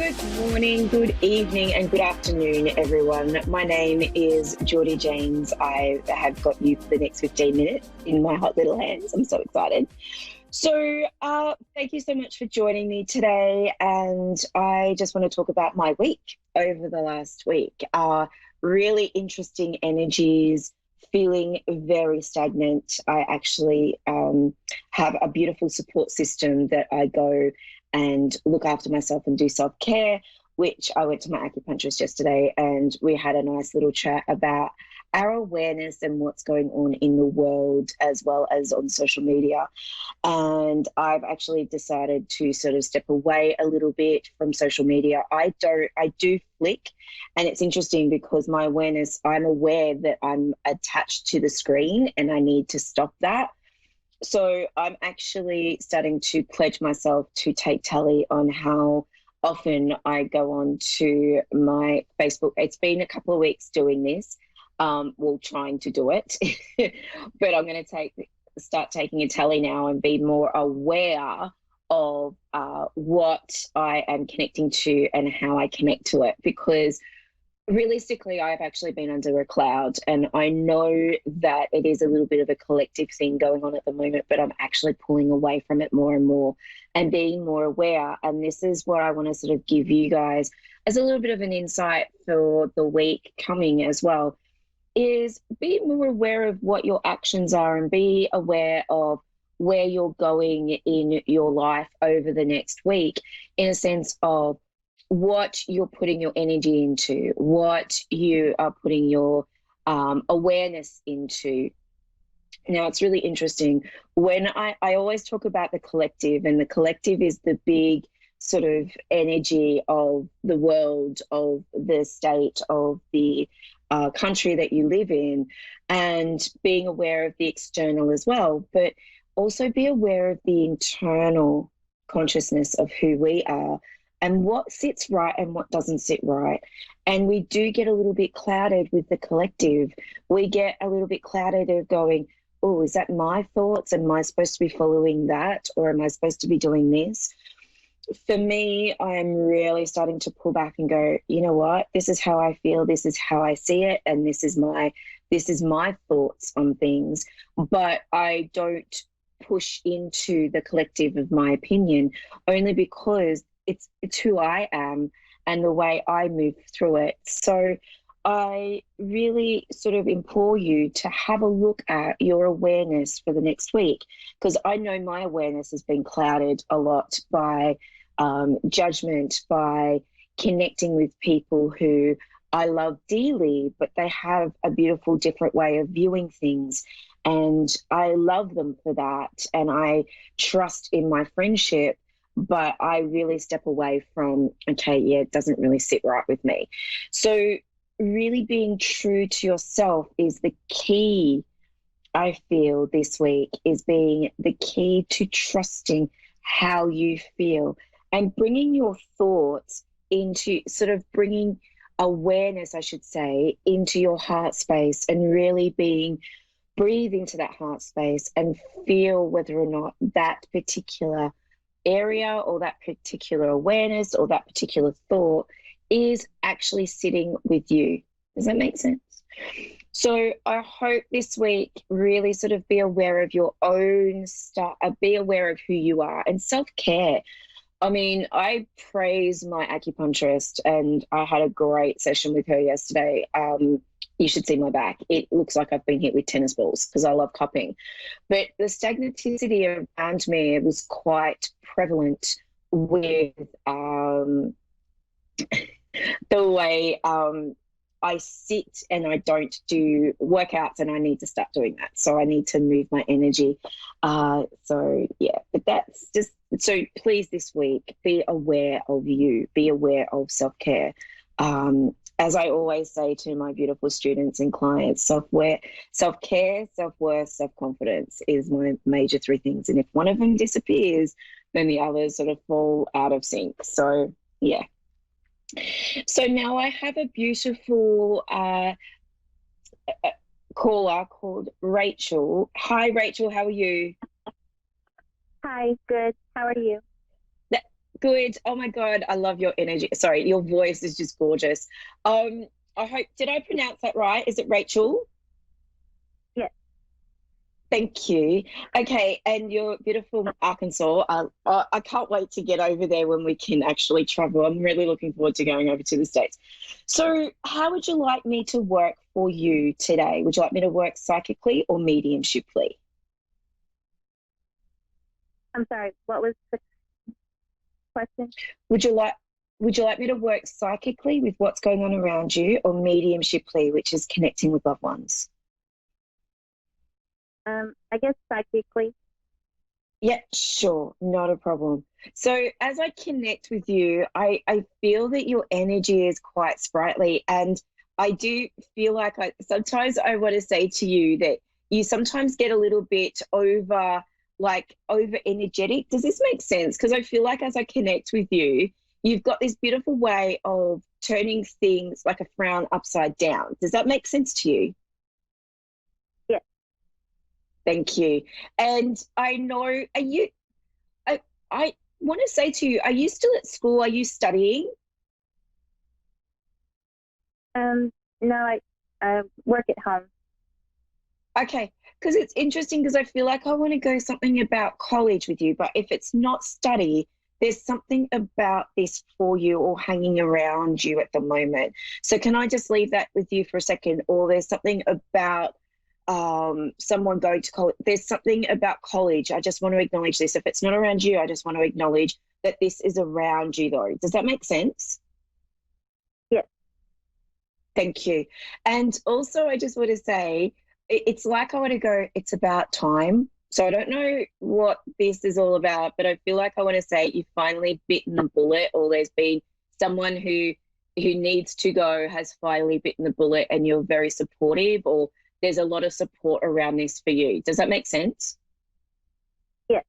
Good morning, good evening, and good afternoon, everyone. My name is Jordie James. I have got you for the next 15 minutes in my hot little hands. I'm so excited. So, thank you so much for joining me today. And I just want to talk about my week over the last week. Really interesting energies, feeling very stagnant. I actually have a beautiful support system that I go and look after myself and do self-care, which I went to my acupuncturist yesterday and we had a nice little chat about our awareness and what's going on in the world as well as on social media. And I've actually decided to sort of step away a little bit from social media. I do flick, and it's interesting because my awareness, I'm aware that I'm attached to the screen and I need to stop that. So I'm actually starting to pledge myself to take tally on how often I go on to my Facebook. It's been a couple of weeks doing this, trying to do it, but I'm going to start taking a tally now and be more aware of what I am connecting to and how I connect to it, because realistically, I've actually been under a cloud, and I know that it is a little bit of a collective thing going on at the moment, but I'm actually pulling away from it more and more and being more aware. And this is what I want to sort of give you guys as a little bit of an insight for the week coming as well, is be more aware of what your actions are and be aware of where you're going in your life over the next week, in a sense of what you're putting your energy into, what you are putting your awareness into. Now, it's really interesting. When I always talk about the collective, and the collective is the big sort of energy of the world, of the state, of the country that you live in, and being aware of the external as well, but also be aware of the internal consciousness of who we are and what sits right and what doesn't sit right. And we do get a little bit clouded with the collective. We get a little bit clouded of going, oh, is that my thoughts? Am I supposed to be following that? Or am I supposed to be doing this? For me, I'm really starting to pull back and go, you know what? This is how I feel. This is how I see it. And this is my thoughts on things. But I don't push into the collective of my opinion, only because it's who I am and the way I move through it. So I really sort of implore you to have a look at your awareness for the next week, because I know my awareness has been clouded a lot by judgment, by connecting with people who I love dearly, but they have a beautiful, different way of viewing things. And I love them for that. And I trust in my friendship, but I really step away from, okay, yeah, it doesn't really sit right with me. So really being true to yourself is the key, I feel, this week, is being the key to trusting how you feel and bringing your thoughts into, sort of bringing awareness, I should say, into your heart space, and really breathe into that heart space and feel whether or not that particular area or that particular awareness or that particular thought is actually sitting with you. Does that make sense? So I hope this week really sort of be aware of your own stuff, be aware of who you are, and self-care. I mean, I praise my acupuncturist, and I had a great session with her yesterday. You should see my back. It looks like I've been hit with tennis balls because I love cupping. But the stagnaticity around me was quite prevalent with the way I sit and I don't do workouts, and I need to start doing that. So I need to move my energy. So yeah, but that's just, so please this week, be aware of you, be aware of self-care. As I always say to my beautiful students and clients, self-care, self-worth, self-confidence is my major three things. And if one of them disappears, then the others sort of fall out of sync. So yeah. So now I have a beautiful caller called Rachel. Hi, Rachel. How are you? Hi, good. How are you? Good. Oh my God, I love your energy. Sorry, your voice is just gorgeous. I hope, did I pronounce that right? Is it Rachel? Yeah. Thank you. Okay, and you're beautiful Arkansas. I can't wait to get over there when we can actually travel. I'm really looking forward to going over to the States. So, how would you like me to work for you today? Would you like me to work psychically or mediumshiply? I'm sorry, what was the question? Would you like would you like me to work psychically with what's going on around you or mediumshiply, which is connecting with loved ones? I guess psychically. Yeah, sure, not a problem. So as I connect with you, I feel that your energy is quite sprightly, and I do feel like sometimes I want to say to you that you sometimes get a little bit over energetic. Does this make sense? Because I feel like as I connect with you, you've got this beautiful way of turning things like a frown upside down. Does that make sense to you? Yeah. Thank you. And I know, I want to say to you, are you still at school? Are you studying? Um, no, I work at home. Okay, because it's interesting because I feel like I want to go something about college with you, but if it's not study, there's something about this for you or hanging around you at the moment. So can I just leave that with you for a second? Or there's something about someone going to college. There's something about college. I just want to acknowledge this. If it's not around you, I just want to acknowledge that this is around you, though. Does that make sense? Yeah. Thank you. And also, I just want to say it's like I want to go, it's about time. So I don't know what this is all about, but I feel like I want to say you've finally bitten the bullet, or there's been someone who needs to go has finally bitten the bullet, and you're very supportive, or there's a lot of support around this for you. Does that make sense? Yeah.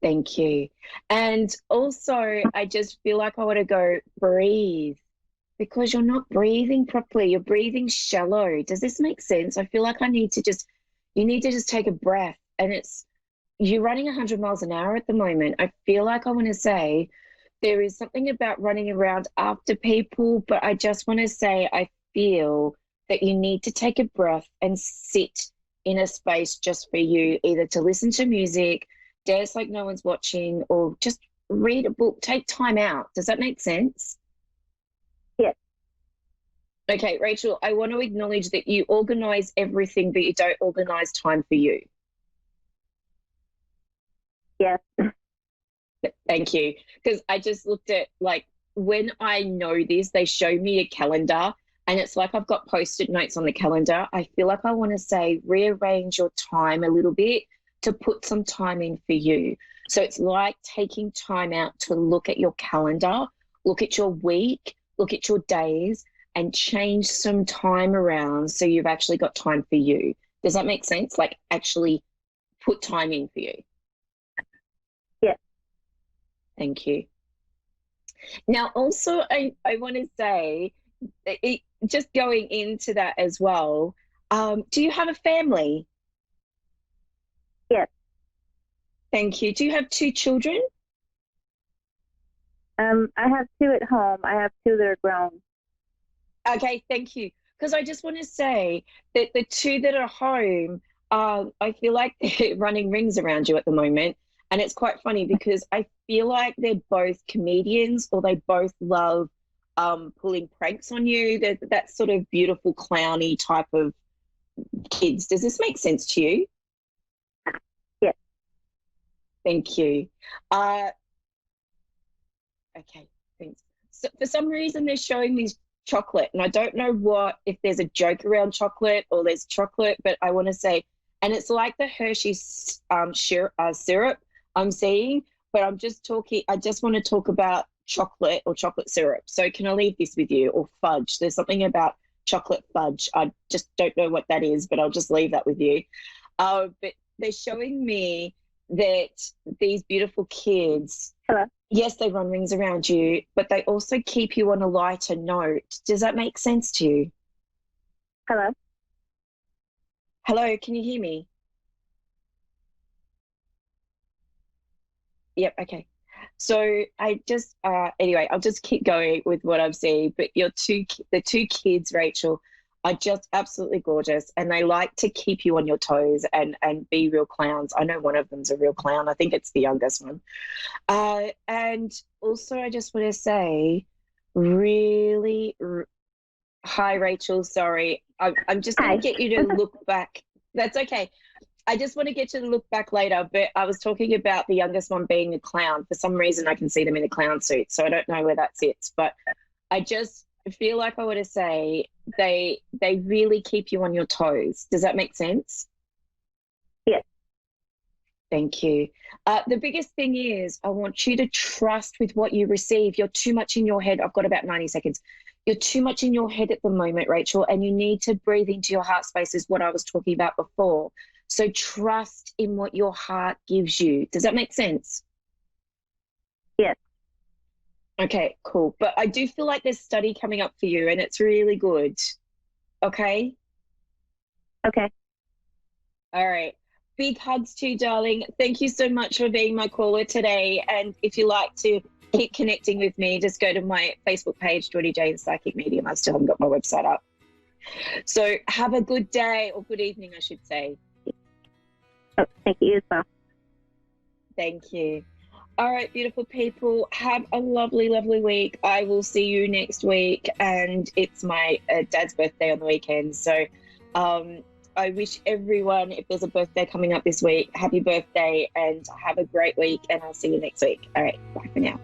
Thank you. And also, I just feel like I want to go breathe because you're not breathing properly. You're breathing shallow. Does this make sense? I feel like you need to just take a breath. And you're running 100 miles an hour at the moment. I feel like I want to say there is something about running around after people, but I just want to say I feel that you need to take a breath and sit in a space just for you, either to listen to music, dance like no one's watching, or just read a book. Take time out. Does that make sense? Yeah. Okay, Rachel, I want to acknowledge that you organize everything, but you don't organize time for you. Yes. Thank you. Because I just looked at, like, when I know this, they show me a calendar and it's like I've got post-it notes on the calendar. I feel like I want to say rearrange your time a little bit to put some time in for you. So it's like taking time out to look at your calendar, look at your week, look at your days, and change some time around so you've actually got time for you. Does that make sense? Like actually put time in for you. Yeah. Thank you. Now, also, I want to say, just going into that as well, do you have a family? Yes. Thank you. Do you have two children? I have two at home. I have two that are grown. Okay, thank you. Because I just want to say that the two that are home, I feel like they're running rings around you at the moment. And it's quite funny because I feel like they're both comedians, or they both love pulling pranks on you. They're that sort of beautiful clowny type of kids. Does this make sense to you? Yes. Thank you. Uh, okay, thanks. So for some reason, they're showing me chocolate, and I don't know if there's a joke around chocolate or there's chocolate, but I want to say, and it's like the Hershey's syrup I'm seeing, but I just want to talk about chocolate or chocolate syrup. So can I leave this with you, or fudge? There's something about chocolate fudge. I just don't know what that is, but I'll just leave that with you. But they're showing me that these beautiful kids, Hello. yes, they run rings around you, but they also keep you on a lighter note. Does that make sense to you? Hello. Hello, can you hear me? Yep, okay. So I just, anyway, I'll just keep going with what I'm seeing. But the two kids, Rachel, are just absolutely gorgeous, and they like to keep you on your toes and be real clowns. I know one of them's a real clown. I think it's the youngest one. And also, I just want to say, really, hi, Rachel. Sorry, I'm just going Hi. to get you to look back. That's okay. I just want to get you to look back later, but I was talking about the youngest one being a clown. For some reason, I can see them in a clown suit, so I don't know where that sits. But I just feel like I want to say they really keep you on your toes. Does that make sense? Yes. Thank you. The biggest thing is I want you to trust with what you receive. You're too much in your head. I've got about 90 seconds. You're too much in your head at the moment, Rachel, and you need to breathe into your heart space, is what I was talking about before. So trust in what your heart gives you. Does that make sense? Yes. Okay, cool. But I do feel like there's study coming up for you, and it's really good. Okay? Okay. All right. Big hugs to you, darling. Thank you so much for being my caller today. And if you like to keep connecting with me, just go to my Facebook page, Jordie Jane Psychic Medium. I still haven't got my website up. So have a good day, or good evening, I should say. Oh, thank you as well. Thank you. All right, beautiful people, have a lovely, lovely week. I will see you next week, and it's my dad's birthday on the weekend. So I wish everyone, if there's a birthday coming up this week, happy birthday and have a great week, and I'll see you next week. All right, bye for now.